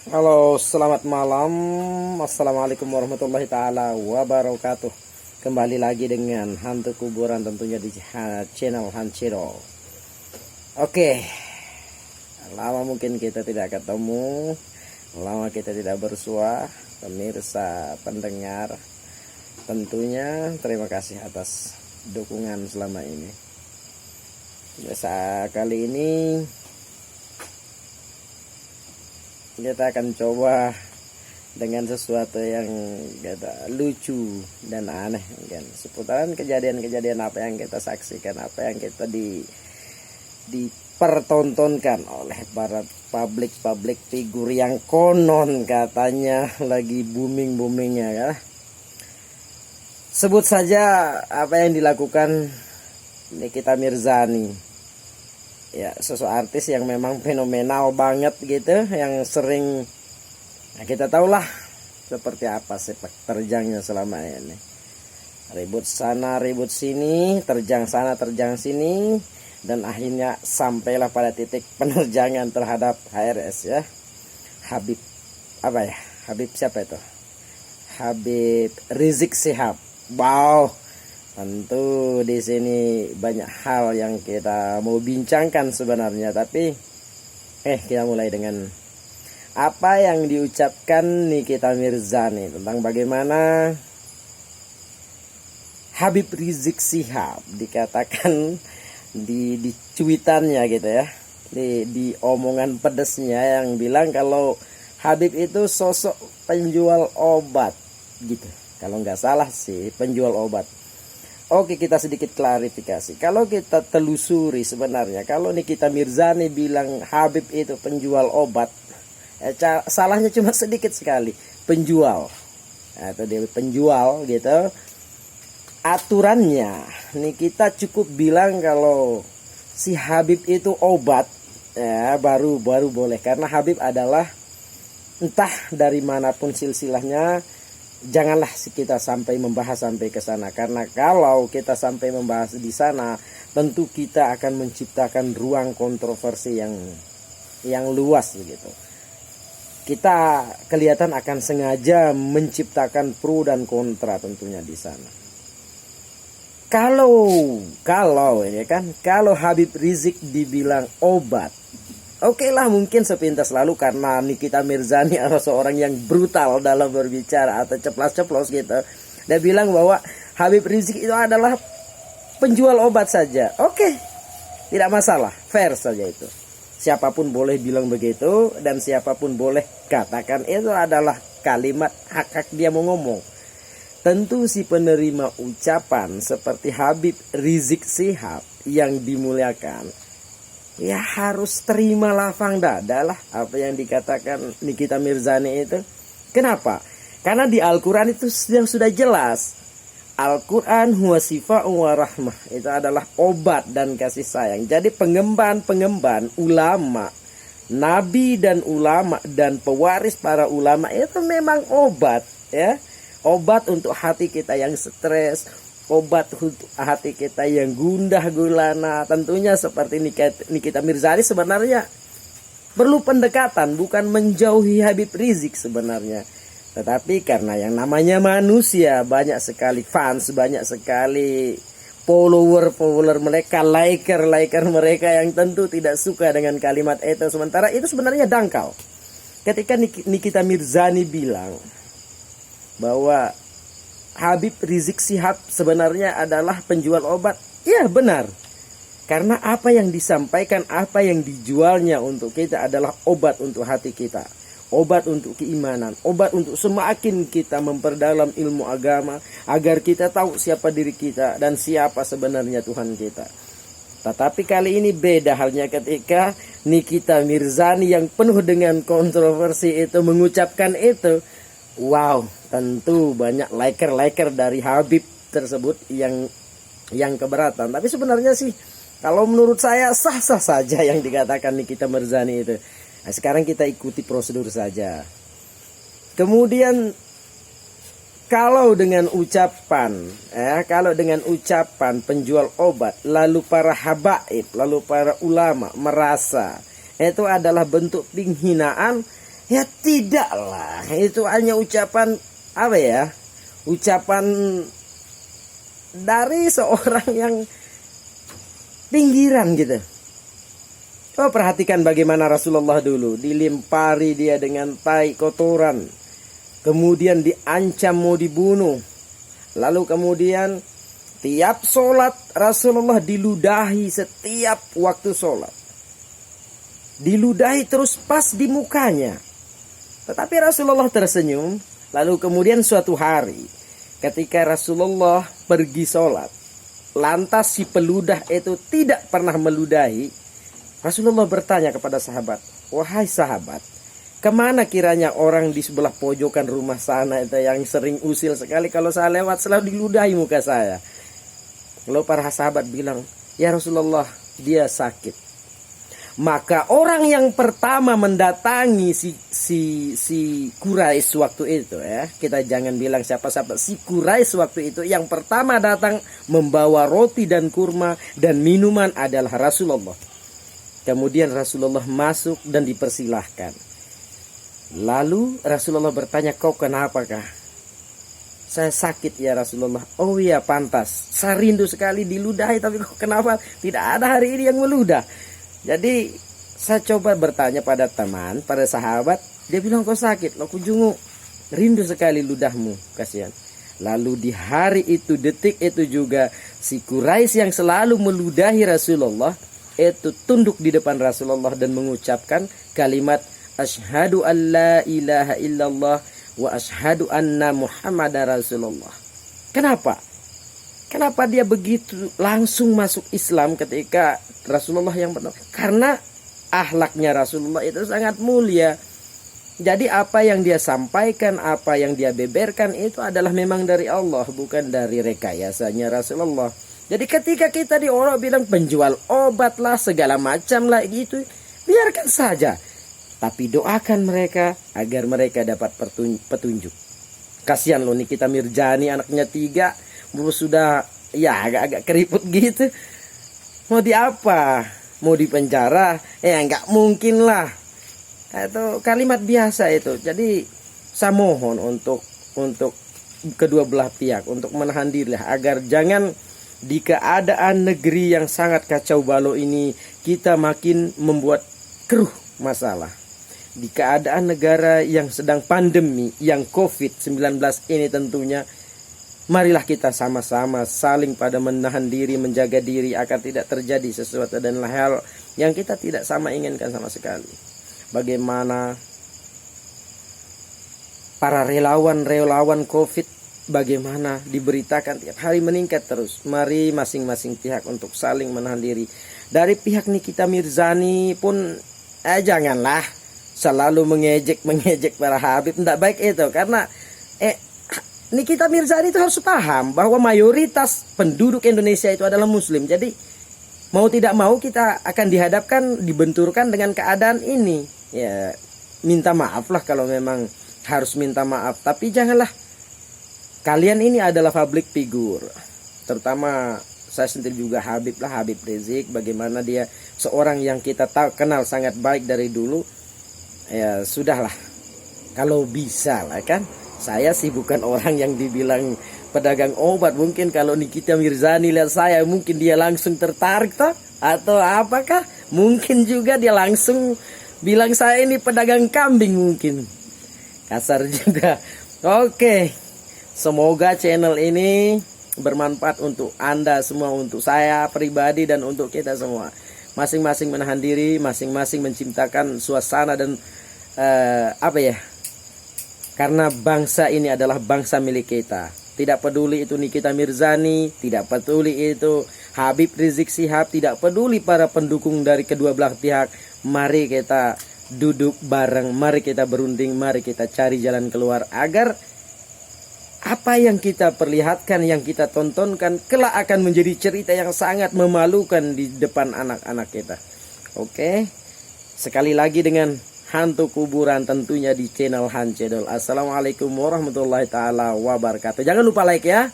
Halo, selamat malam. Assalamualaikum warahmatullahi taala wabarakatuh. Kembali lagi dengan hantu kuburan tentunya di channel Hanchiro. Oke, lama mungkin kita tidak ketemu, lama kita tidak bersua, pemirsa, pendengar. Tentunya terima kasih atas dukungan selama ini. Biasa kali ini kita akan coba dengan sesuatu yang lucu dan aneh kan, seputaran kejadian-kejadian apa yang kita saksikan, apa yang kita dipertontonkan oleh para public figur yang konon katanya lagi boomingnya ya. Sebut saja apa yang dilakukan Nikita Mirzani. Ya, sosok artis yang memang fenomenal banget gitu, yang sering kita tahulah seperti apa sepak terjangnya selama ini. Ribut sana, ribut sini, terjang sana, terjang sini, dan akhirnya sampailah pada titik penerjangan terhadap HRS ya. Habib apa ya? Habib siapa itu? Habib Rizik Syihab. Wow. Tentu di sini banyak hal yang kita mau bincangkan sebenarnya, tapi kita mulai dengan apa yang diucapkan Nikita Mirzani tentang bagaimana Habib Rizik Syihab dikatakan di cuitannya gitu ya, di omongan pedesnya yang bilang kalau Habib itu sosok penjual obat gitu, kalau nggak salah sih penjual obat. Oke, kita sedikit klarifikasi. Kalau kita telusuri sebenarnya, kalau Nikita Mirzani bilang Habib itu penjual obat, salahnya cuma sedikit sekali. Penjual, atau dia penjual gitu. Aturannya, Nikita cukup bilang kalau si Habib itu obat, ya baru boleh. Karena Habib adalah entah dari manapun silsilahnya. Janganlah kita sampai membahas sampai ke sana, karena kalau kita sampai membahas di sana tentu kita akan menciptakan ruang kontroversi yang luas begitu. Kita kelihatan akan sengaja menciptakan pro dan kontra tentunya di sana. Kalau ini kan, kalau Habib Rizik dibilang obat, oke lah, mungkin sepintas lalu karena Nikita Mirzani adalah seorang yang brutal dalam berbicara atau ceplas-ceplos gitu. Dia bilang bahwa Habib Rizik itu adalah penjual obat saja. Oke, tidak masalah, fair saja itu. Siapapun boleh bilang begitu dan siapapun boleh katakan itu adalah kalimat hak dia mau ngomong. Tentu si penerima ucapan seperti Habib Rizik Syihab yang dimuliakan, ya harus terima lapang dada lah apa yang dikatakan Nikita Mirzani itu. Kenapa? Karena di Al-Quran itu sudah jelas. Al-Quran huwa sifa'un wa rahmah. Itu adalah obat dan kasih sayang. Jadi pengemban ulama, nabi dan ulama dan pewaris para ulama itu memang obat ya. Obat untuk hati kita yang stres, obat untuk hati kita yang gundah gulana. Tentunya seperti Nikita Mirzani sebenarnya perlu pendekatan, bukan menjauhi Habib Rizik sebenarnya. Tetapi karena yang namanya manusia, banyak sekali fans, banyak sekali follower mereka, liker mereka yang tentu tidak suka dengan kalimat itu. Sementara itu sebenarnya dangkal. Ketika Nikita Mirzani bilang bahwa Habib Rizik Syihab sebenarnya adalah penjual obat, ya benar. Karena apa yang disampaikan, apa yang dijualnya untuk kita adalah obat untuk hati kita, obat untuk keimanan, obat untuk semakin kita memperdalam ilmu agama, agar kita tahu siapa diri kita dan siapa sebenarnya Tuhan kita. Tetapi kali ini beda halnya ketika Nikita Mirzani yang penuh dengan kontroversi itu mengucapkan itu. Wow, tentu banyak liker dari Habib tersebut yang keberatan. Tapi sebenarnya sih kalau menurut saya sah-sah saja yang dikatakan Nikita Mirzani itu. Nah, sekarang kita ikuti prosedur saja. Kemudian kalau dengan ucapan penjual obat, lalu para habaib, lalu para ulama merasa itu adalah bentuk penghinaan, Ya tidaklah, itu hanya ucapan apa ya? Ucapan dari seorang yang pinggiran gitu. Oh, perhatikan bagaimana Rasulullah dulu dilempari dia dengan tai kotoran, kemudian diancam mau dibunuh, lalu kemudian tiap sholat Rasulullah diludahi setiap waktu sholat, diludahi terus pas di mukanya. Tetapi Rasulullah tersenyum. Lalu kemudian suatu hari ketika Rasulullah pergi sholat, lantas si peludah itu tidak pernah meludahi. Rasulullah bertanya kepada sahabat, wahai sahabat, kemana kiranya orang di sebelah pojokan rumah sana itu yang sering usil sekali kalau saya lewat selalu diludahi muka saya. Lalu para sahabat bilang, ya Rasulullah, dia sakit. Maka orang yang pertama mendatangi si Quraisy waktu itu, ya, kita jangan bilang siapa-siapa, si Quraisy waktu itu yang pertama datang membawa roti dan kurma dan minuman adalah Rasulullah. Kemudian Rasulullah masuk dan dipersilahkan. Lalu Rasulullah bertanya, kau kenapakah? Saya sakit ya Rasulullah. Oh iya, pantas. Saya rindu sekali diludahi, tapi kok kenapa tidak ada hari ini yang meludah? Jadi saya coba bertanya pada teman, pada sahabat. Dia bilang kau sakit. Aku jungu, rindu sekali ludahmu. Kasihan. Lalu di hari itu, detik itu juga, si Quraisy yang selalu meludahi Rasulullah itu tunduk di depan Rasulullah dan mengucapkan kalimat asyhadu an la ilaha illallah wa asyhadu anna Muhammadar Rasulullah. Kenapa? Kenapa dia begitu langsung masuk Islam ketika Rasulullah yang pertama? Karena akhlaknya Rasulullah itu sangat mulia. Jadi apa yang dia sampaikan, apa yang dia beberkan itu adalah memang dari Allah, bukan dari rekayasanya Rasulullah. Jadi ketika kita di orang bilang penjual obat lah, segala macam lah gitu, biarkan saja. Tapi doakan mereka agar mereka dapat petunjuk. Kasihan loh Nikita Mirzani, anaknya 3, sudah ya agak-agak keriput gitu. Mau di apa? Mau di penjara? Nggak mungkin lah. Itu kalimat biasa itu. Jadi saya mohon untuk kedua belah pihak untuk menahan diri lah, agar jangan di keadaan negeri yang sangat kacau balau ini kita makin membuat keruh masalah. Di keadaan negara yang sedang pandemi, yang COVID-19 ini tentunya, marilah kita sama-sama saling pada menahan diri, menjaga diri agar tidak terjadi sesuatu dan hal yang kita tidak sama inginkan sama sekali. Bagaimana para relawan COVID, bagaimana diberitakan tiap hari meningkat terus. Mari masing-masing pihak untuk saling menahan diri. Dari pihak Nikita Mirzani pun janganlah selalu mengejek para Habib. Tidak baik itu, karena Nikita Mirzani itu harus paham bahwa mayoritas penduduk Indonesia itu adalah Muslim. Jadi mau tidak mau kita akan dihadapkan, dibenturkan dengan keadaan ini. Ya, minta maaf lah kalau memang harus minta maaf. Tapi janganlah, kalian ini adalah public figure. Terutama saya sendiri juga Habib Rizik. Bagaimana dia seorang yang kita kenal sangat baik dari dulu. Ya sudahlah, kalau bisa lah kan. Saya sih bukan orang yang dibilang pedagang obat. Mungkin kalau Nikita Mirzani lihat saya, mungkin dia langsung tertarik toh, atau apakah mungkin juga dia langsung bilang saya ini pedagang kambing, mungkin kasar juga. Oke, semoga channel ini bermanfaat untuk Anda semua, untuk saya pribadi dan untuk kita semua. Masing-masing menahan diri, masing-masing menciptakan suasana dan karena bangsa ini adalah bangsa milik kita. Tidak peduli itu Nikita Mirzani, tidak peduli itu Habib Rizik Syihab, tidak peduli para pendukung dari kedua belah pihak. Mari kita duduk bareng, mari kita berunding, mari kita cari jalan keluar agar apa yang kita perlihatkan, yang kita tontonkan kelak akan menjadi cerita yang sangat memalukan di depan anak-anak kita. Oke, sekali lagi dengan hantu kuburan tentunya di channel Han Cedol. Assalamualaikum warahmatullahi taala wabarakatuh. Jangan lupa like ya.